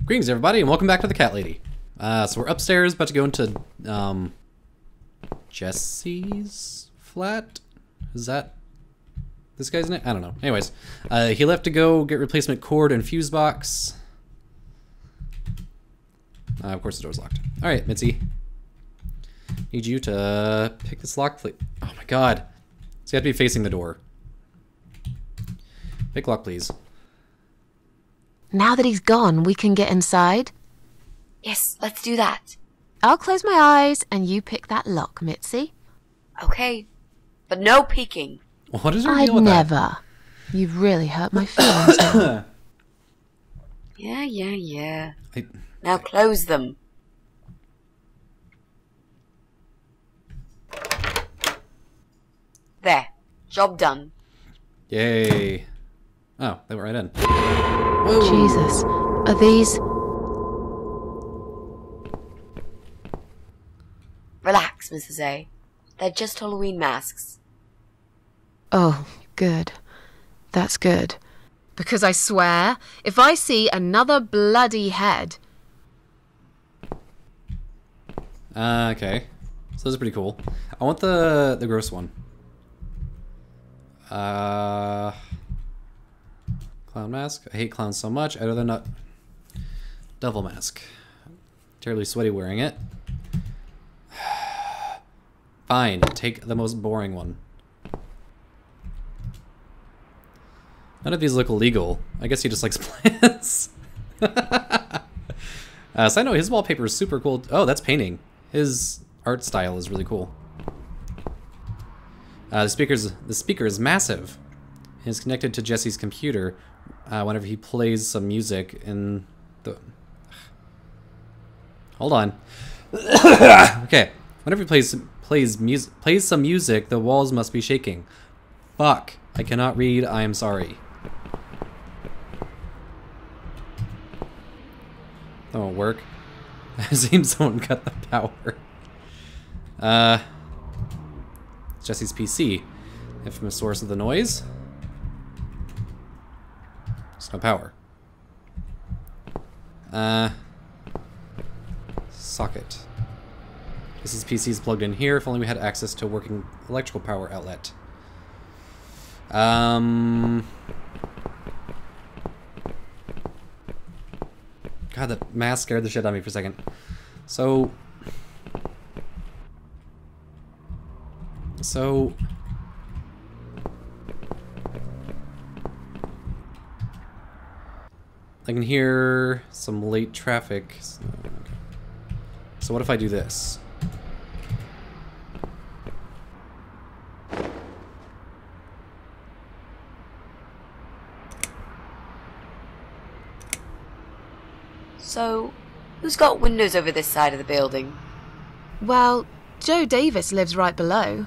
Greetings, everybody, and welcome back to the Cat Lady. So we're upstairs, about to go into Jesse's flat. Is that this guy's name? I don't know. Anyways, he left to go get replacement cord and fuse box. Of course, the door's locked. All right, Mitzi. Need you to pick this lock, please. Oh my God! So you have to be facing the door. Pick lock, please. Now that he's gone, we can get inside? Yes, let's do that. I'll close my eyes and you pick that lock, Mitzi. Okay, but no peeking. What is your I'd deal with that? never. You've really hurt my feelings now. Yeah. Now close them. There. Job done. Yay. Oh, they went right in. Whoa. Jesus. Are these... Relax, Mrs. A. They're just Halloween masks. Oh, good. That's good. Because I swear, if I see another bloody head... Okay. So this is pretty cool. I want the gross one. Clown mask. I hate clowns so much. I'd rather not. Devil mask. Terribly sweaty wearing it. Fine. Take the most boring one. None of these look illegal. I guess he just likes plants. So I know his wallpaper is super cool. Oh, that's painting. His art style is really cool. The speaker is massive. It's connected to Jesse's computer. Whenever he plays some music in the... Hold on. Okay. Whenever he plays some music, the walls must be shaking. Fuck. I cannot read. I am sorry. That won't work. It seems someone cut the power. Jesse's PC. Infamous source of the noise. There's no power. Socket. Jesse's PC is plugged in here. If only we had access to a working electrical power outlet. God, that mask scared the shit out of me for a second. So I can hear some late traffic. Okay. So what if I do this? So, who's got windows over this side of the building? Well, Joe Davis lives right below.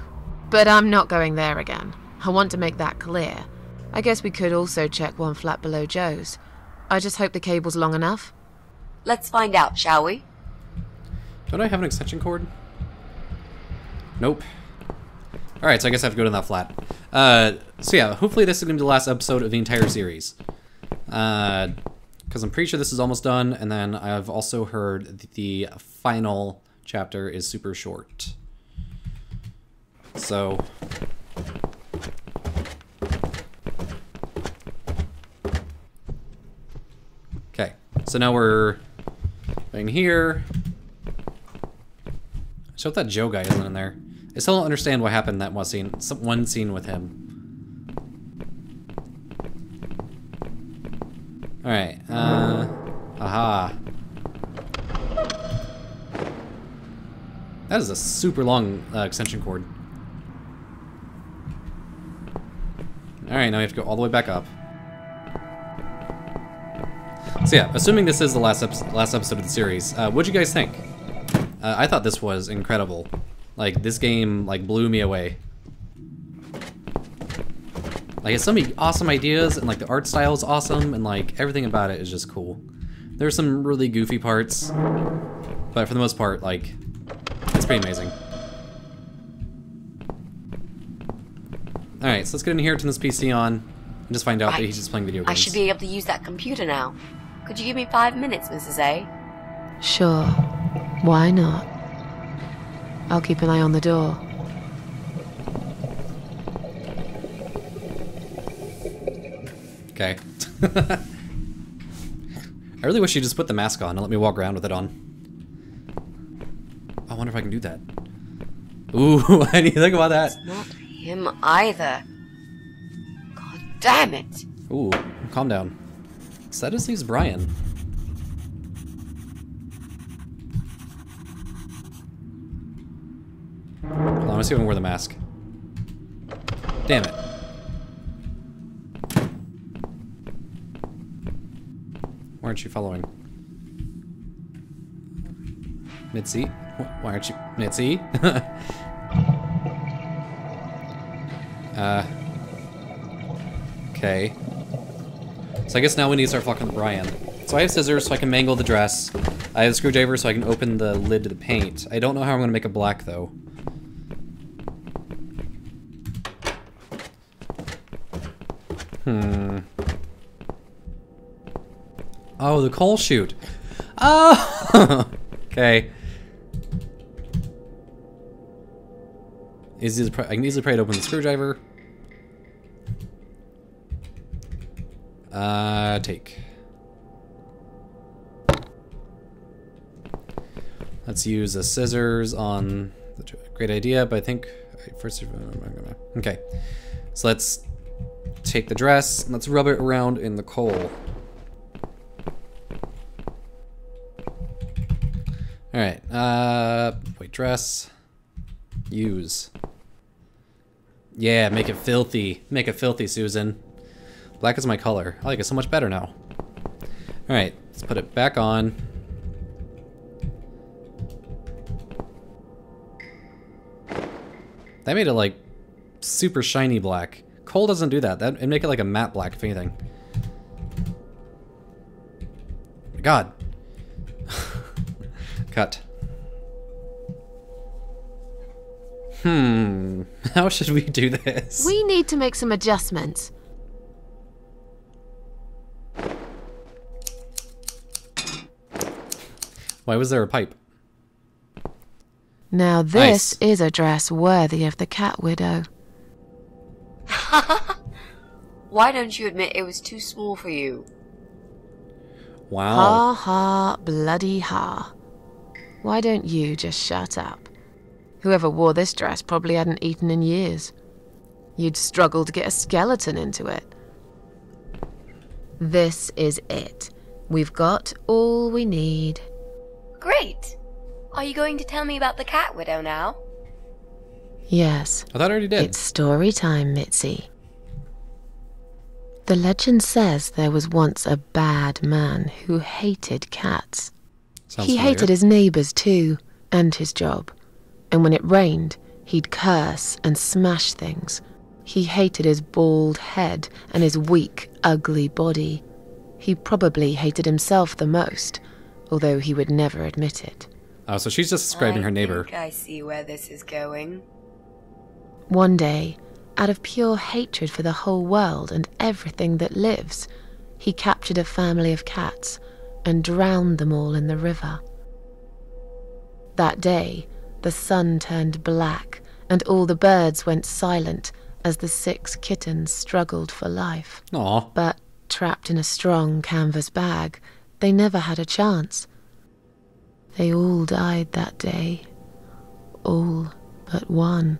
But I'm not going there again. I want to make that clear. I guess we could also check one flat below Joe's. I just hope the cable's long enough. Let's find out, shall we? Don't I have an extension cord? Nope. Alright, so I guess I have to go to that flat. So yeah, hopefully this is going to be the last episode of the entire series. Because I'm pretty sure this is almost done, and then I've also heard the final chapter is super short. So... Okay, so now we're going here. So if that Joe guy isn't in there. I still don't understand what happened in that one scene with him. Alright, aha. That is a super long extension cord. Alright, now we have to go all the way back up. So yeah, assuming this is the last episode of the series, what'd you guys think? I thought this was incredible. Like, this game, like, blew me away. Like, it's so many awesome ideas, and like, the art style is awesome, and like, everything about it is just cool. There's some really goofy parts, but for the most part, like, it's pretty amazing. Alright, so let's get in here, turn this PC on, and just find out that he's just playing video games. I should be able to use that computer now. Could you give me 5 minutes, Mrs. A? Sure. Why not? I'll keep an eye on the door. Okay. I really wish you just put the mask on and let me walk around with it on. I wonder if I can do that. Ooh, I need to think about that. It's not him either. God damn it. Ooh, calm down. So that just leaves Brian. Hold on, I want to see if I can wear the mask. Damn it. Why aren't you following? Mitzi? Why aren't you... Mitzi? Okay. So I guess now we need to start fucking with Brian. So I have scissors so I can mangle the dress. I have a screwdriver so I can open the lid to the paint. I don't know how I'm going to make it black, though. Oh, the coal chute. Oh! Okay. I can easily pry to open the screwdriver. Take. Let's use the scissors on the great idea, but I think first. Okay, so let's take the dress and let's rub it around in the coal. All right. Wait, dress. Use. Yeah, make it filthy. Make it filthy, Susan. Black is my color. I like it so much better now. Alright, let's put it back on. That made it like super shiny black. Coal doesn't do that. That'd make it like a matte black, if anything. God. Cut. How should we do this? We need to make some adjustments. Why was there a pipe? Now this is a dress worthy of the cat widow. Why don't you admit it was too small for you? Wow. Ha ha, bloody ha. Why don't you just shut up? Whoever wore this dress probably hadn't eaten in years. You'd struggle to get a skeleton into it. This is it. We've got all we need. Great! Are you going to tell me about the cat widow now? Yes. I thought I already did. It's story time, Mitzi. The legend says there was once a bad man who hated cats. Sounds He familiar. hated his neighbours too, and his job. And when it rained, he'd curse and smash things. He hated his bald head and his weak, ugly body. He probably hated himself the most, although he would never admit it. Oh, so she's just describing her neighbor. I think I see where this is going. One day, out of pure hatred for the whole world and everything that lives, he captured a family of cats and drowned them all in the river. That day, the sun turned black and all the birds went silent as the 6 kittens struggled for life. Aw. But trapped in a strong canvas bag, they never had a chance. They all died that day. All but one.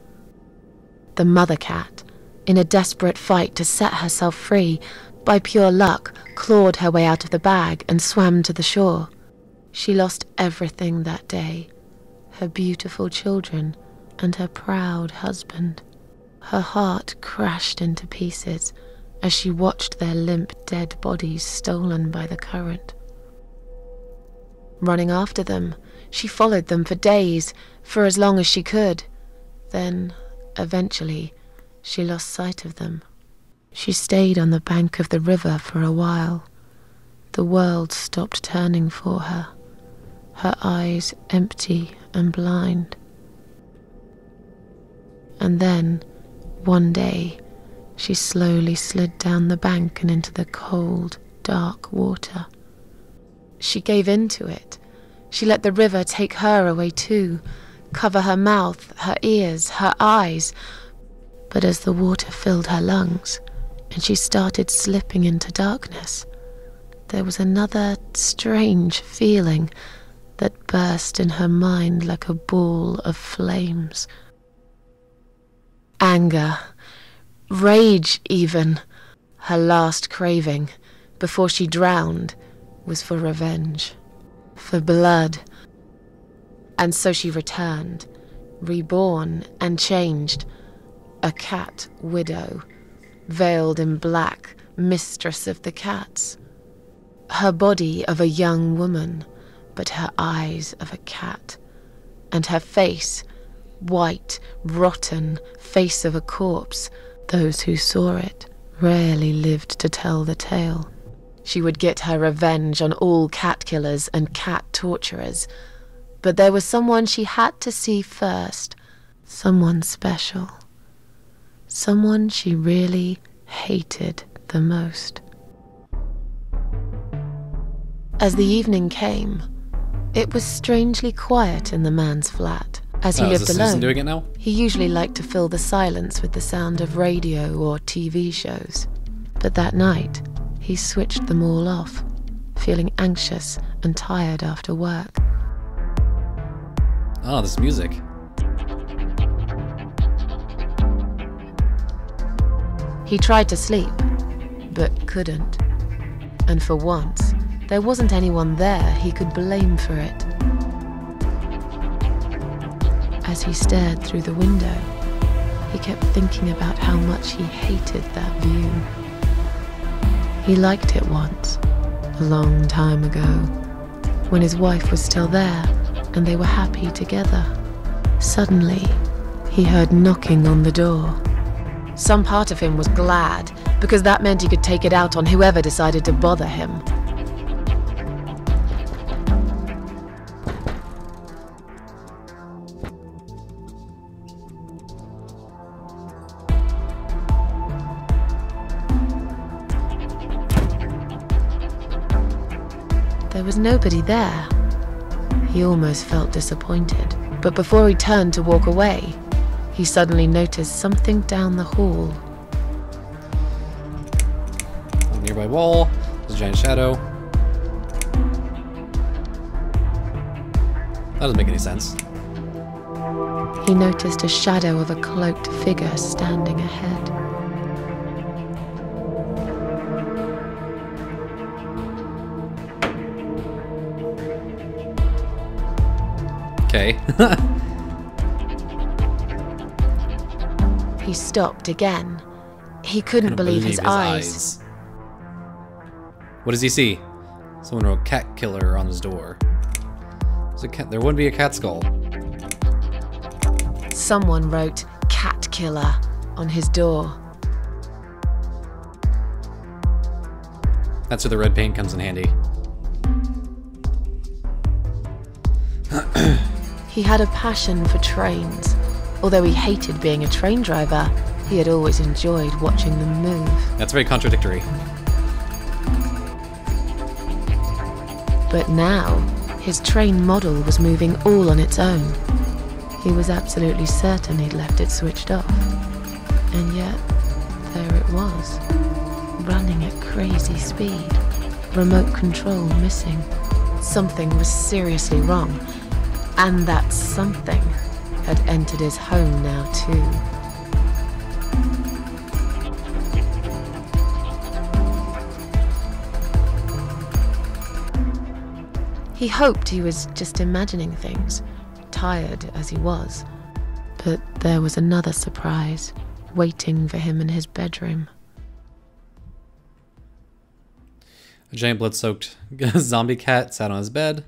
The mother cat, in a desperate fight to set herself free, by pure luck, clawed her way out of the bag and swam to the shore. She lost everything that day. Her beautiful children and her proud husband. Her heart crashed into pieces as she watched their limp dead bodies stolen by the current. Running after them, she followed them for days, for as long as she could. Then, eventually, she lost sight of them. She stayed on the bank of the river for a while. The world stopped turning for her, her eyes empty and blind. And then, one day, she slowly slid down the bank and into the cold, dark water. She gave in to it. She let the river take her away too, cover her mouth, her ears, her eyes. But as the water filled her lungs, and she started slipping into darkness, there was another strange feeling that burst in her mind like a ball of flames. Anger, rage even. Her last craving, before she drowned, was for revenge, for blood. And so she returned, reborn and changed, a cat widow, veiled in black, mistress of the cats. Her body of a young woman, but her eyes of a cat, and her face, white, rotten, face of a corpse. Those who saw it rarely lived to tell the tale. She would get her revenge on all cat killers and cat torturers, but there was someone she had to see first, someone special, someone she really hated the most. As the evening came, it was strangely quiet in the man's flat. As he lived alone, doing it now? He usually liked to fill the silence with the sound of radio or TV shows. But that night, he switched them all off, feeling anxious and tired after work. Oh, this music. He tried to sleep, but couldn't. And for once, there wasn't anyone there he could blame for it. As he stared through the window, he kept thinking about how much he hated that view. He liked it once, a long time ago, when his wife was still there and they were happy together. Suddenly, he heard knocking on the door. Some part of him was glad, because that meant he could take it out on whoever decided to bother him. There was nobody there. He almost felt disappointed, but before he turned to walk away, he suddenly noticed something down the hall. On a nearby wall, there's a giant shadow. That doesn't make any sense. He noticed a shadow of a cloaked figure standing ahead. Okay. He stopped again. He couldn't believe his eyes. What does he see? Someone wrote cat killer on his door. There's a cat. There wouldn't be a cat skull. Someone wrote cat killer on his door. That's where the red paint comes in handy. He had a passion for trains. Although he hated being a train driver, he had always enjoyed watching them move. That's very contradictory. But now, his train model was moving all on its own. He was absolutely certain he'd left it switched off. And yet, there it was, running at crazy speed. Remote control missing. Something was seriously wrong. And that something had entered his home now too. He hoped he was just imagining things, tired as he was. But there was another surprise waiting for him in his bedroom. A giant blood-soaked zombie cat sat on his bed.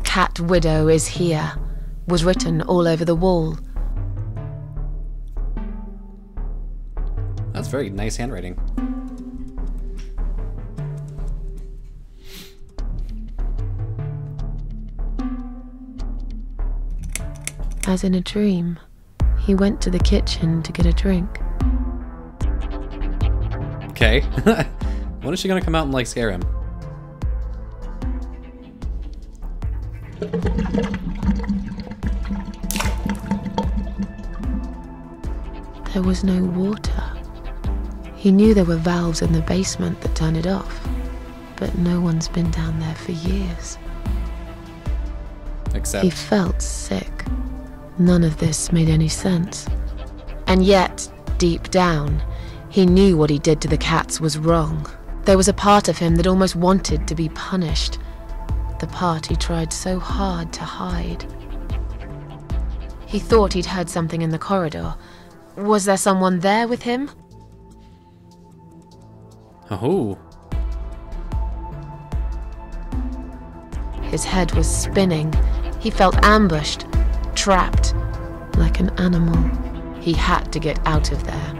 Cat widow is here, was written all over the wall. That's very nice handwriting. As in a dream, he went to the kitchen to get a drink. Okay. When is she gonna come out and, like, scare him? There was no water. He knew there were valves in the basement that turn it off, but no one's been down there for years. Except... He felt sick. None of this made any sense. And yet, deep down, he knew what he did to the cats was wrong. There was a part of him that almost wanted to be punished. The part he tried so hard to hide. He thought he'd heard something in the corridor. Was there someone there with him? Oh. His head was spinning. He felt ambushed, trapped, like an animal. He had to get out of there.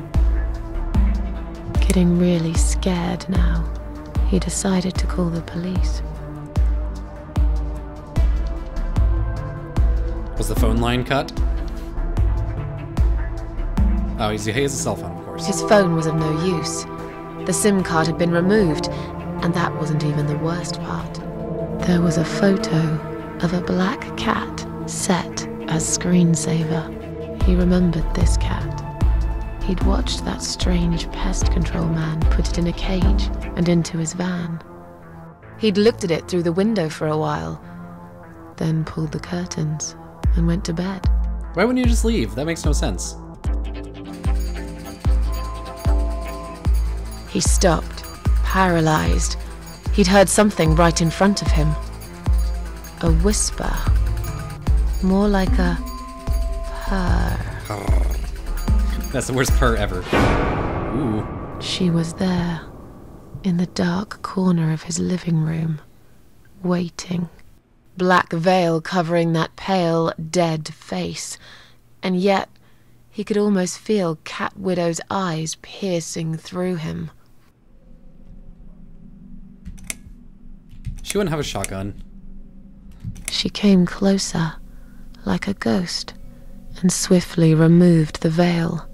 Getting really scared now, he decided to call the police. Was the phone line cut? Oh, he has a cell phone, of course. His phone was of no use. The SIM card had been removed, and that wasn't even the worst part. There was a photo of a black cat set as screensaver. He remembered this cat. He'd watched that strange pest control man put it in a cage and into his van. He'd looked at it through the window for a while, then pulled the curtains and went to bed. Why wouldn't you just leave? That makes no sense. He stopped, paralyzed. He'd heard something right in front of him. A whisper. More like a purr. That's the worst purr ever. Ooh. She was there, in the dark corner of his living room, waiting. Black veil covering that pale, dead face. And yet, he could almost feel Cat Widow's eyes piercing through him. She wouldn't have a shotgun. She came closer, like a ghost, and swiftly removed the veil.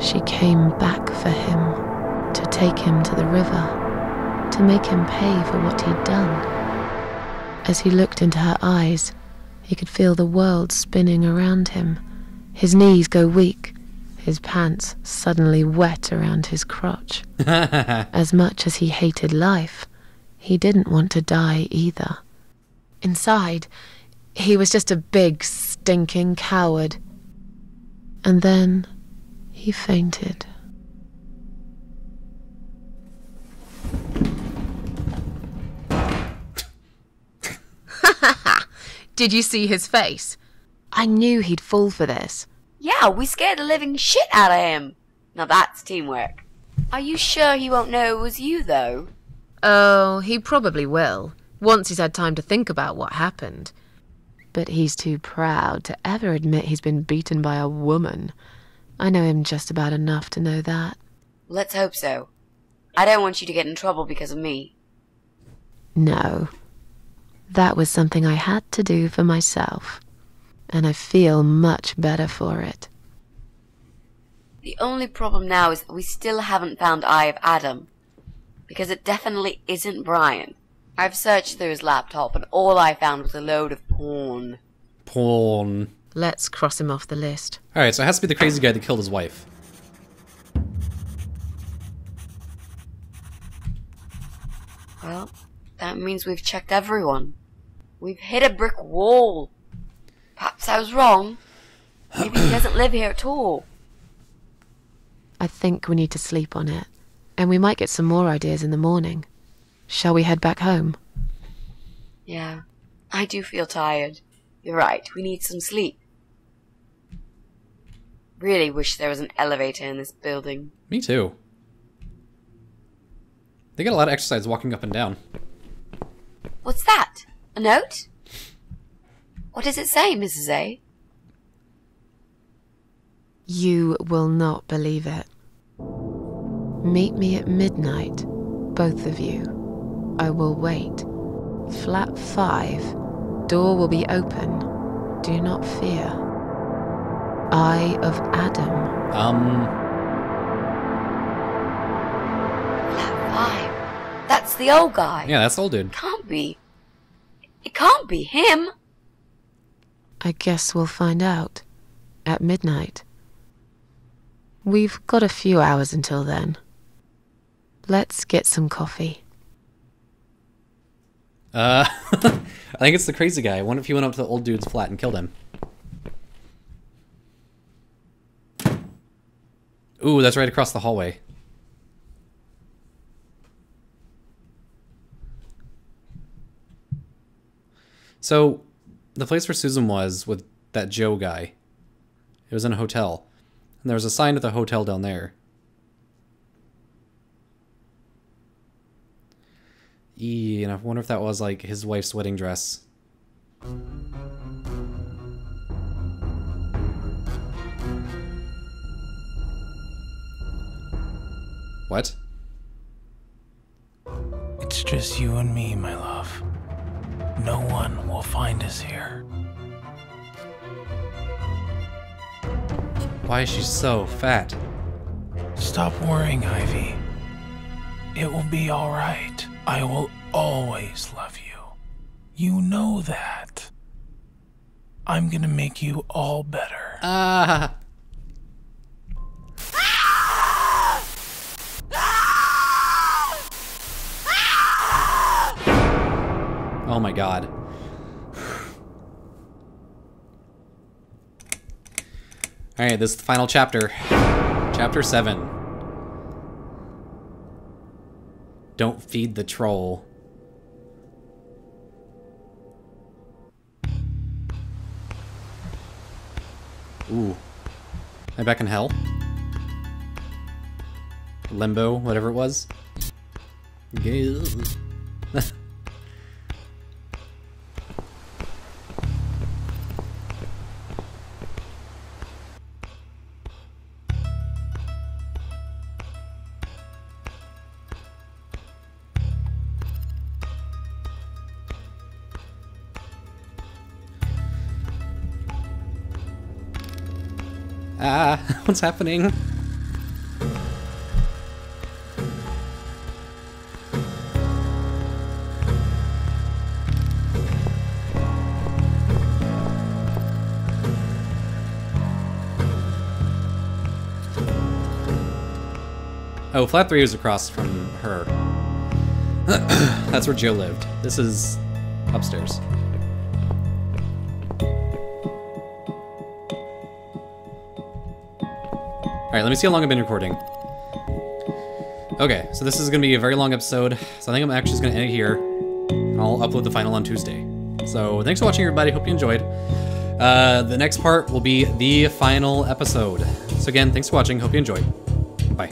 She came back for him, to take him to the river, to make him pay for what he'd done. As he looked into her eyes, he could feel the world spinning around him, his knees go weak, his pants suddenly wet around his crotch. As much as he hated life, he didn't want to die either. Inside, he was just a big, stinking coward. And then he fainted. Did you see his face? I knew he'd fall for this. Yeah, we scared the living shit out of him. Now that's teamwork. Are you sure he won't know it was you, though? Oh, he probably will, once he's had time to think about what happened. But he's too proud to ever admit he's been beaten by a woman. I know him just about enough to know that. Let's hope so. I don't want you to get in trouble because of me. No. That was something I had to do for myself. And I feel much better for it. The only problem now is that we still haven't found Eye of Adam. Because it definitely isn't Brian. I've searched through his laptop and all I found was a load of porn. Porn. Let's cross him off the list. Alright, so it has to be the crazy guy that killed his wife. Well, that means we've checked everyone. We've hit a brick wall. Perhaps I was wrong. Maybe he doesn't live here at all. I think we need to sleep on it. And we might get some more ideas in the morning. Shall we head back home? Yeah, I do feel tired. You're right, we need some sleep. Really wish there was an elevator in this building. Me too. They get a lot of exercise walking up and down. What's that? A note? What does it say, Mrs. A? You will not believe it. Meet me at midnight, both of you. I will wait. Flat 5. Door will be open. Do not fear. Eye of Adam. Flat 5. That's the old guy. Yeah, that's the old dude. Can't be. It can't be him. I guess we'll find out. At midnight. We've got a few hours until then. Let's get some coffee. I think it's the crazy guy. I wonder if he went up to the old dude's flat and killed him. Ooh, that's right across the hallway. So, the place where Susan was with that Joe guy, it was in a hotel. And there was a sign at the hotel down there. And I wonder if that was like his wife's wedding dress. What? It's just you and me, my love. No one will find us here. Why is she so fat? Stop worrying, Ivy. It will be all right. I will always love you. You know that. I'm gonna make you all better. Ah! Oh my god. Alright, this is the final chapter. Chapter 7. Don't feed the troll. Ooh. Am I back in hell? Limbo, whatever it was. Yeah. Ah, what's happening? Oh, flat 3 is across from her. That's where Joe lived. This is upstairs. Alright, let me see how long I've been recording. Okay, so this is going to be a very long episode, so I think I'm actually just going to end it here. I'll upload the final on Tuesday. So, thanks for watching, everybody. Hope you enjoyed. The next part will be the final episode. So again, thanks for watching. Hope you enjoyed. Bye.